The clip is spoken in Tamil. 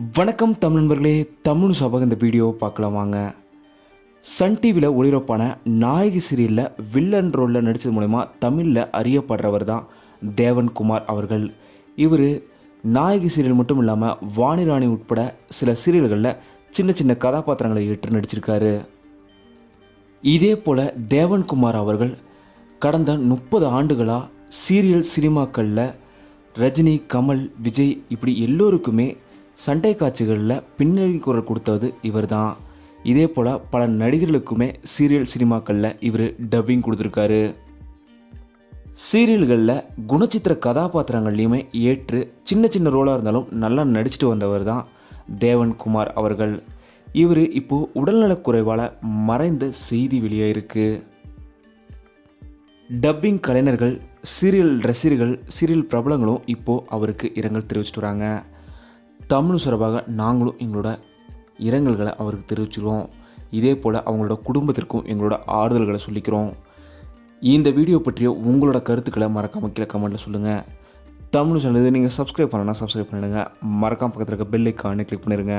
வணக்கம் தமிழ் நண்பர்களே. தமிழ் சபாக இந்த வீடியோ பார்க்கலாம் வாங்க. சன் டிவியில் ஒளிபரப்பான நாயகி சீரியலில் வில்லன் ரோலில் நடித்தது மூலமா தமிழில் அறியப்படுறவர் தான் தேவன்குமார் அவர்கள். இவர் நாயகி சீரியல் மட்டும் இல்லாமல் வாணிராணி உட்பட சில சீரியல்களில் சின்ன சின்ன கதாபாத்திரங்களை ஏற்று நடிச்சிருக்காரு. இதே போல் தேவன்குமார் அவர்கள் கடந்த 30 ஆண்டுகளாக சீரியல் சினிமாக்களில் ரஜினி, கமல், விஜய் இப்படி எல்லோருக்குமே சண்டை காட்சிகளில் பின்னணி குரல் கொடுத்தது இவர் தான். இதே போல் பல நடிகர்களுக்குமே சீரியல் சினிமாக்களில் இவர் டப்பிங் கொடுத்துருக்காரு. சீரியல்களில் குணச்சித்திர கதாபாத்திரங்கள்லையுமே ஏற்று சின்ன சின்ன ரோலாக இருந்தாலும் நல்லா நடிச்சிட்டு வந்தவர் தான் தேவன்குமார் அவர்கள். இவர் இப்போது உடல்நலக்குறைவால் மறைந்த செய்தி வெளியாயிருக்கு. டப்பிங் கலைஞர்கள், சீரியல் ரசிகர்கள், சீரியல் பிரபலங்களும் இப்போது அவருக்கு இரங்கல் தெரிவிச்சிட்டு வராங்க. தமிழ் சார்பாக நாங்களும் எங்களோட இரங்கல்களை அவருக்கு தெரிவிச்சுக்கிறோம். இதே போல் அவங்களோட குடும்பத்திற்கும் எங்களோட ஆறுதல்களை சொல்லிக்கிறோம். இந்த வீடியோ பற்றிய உங்களோட கருத்துக்களை மறக்காமல் கீழே கமெண்ட்டில் சொல்லுங்கள். தமிழ் சேனல் நீங்கள் சப்ஸ்கிரைப் பண்ணணும்னா சப்ஸ்கிரைப் பண்ணிடுங்க. மறக்காம பக்கத்தில் இருக்க பெல் ஐக்கானை கிளிக் பண்ணிடுங்க.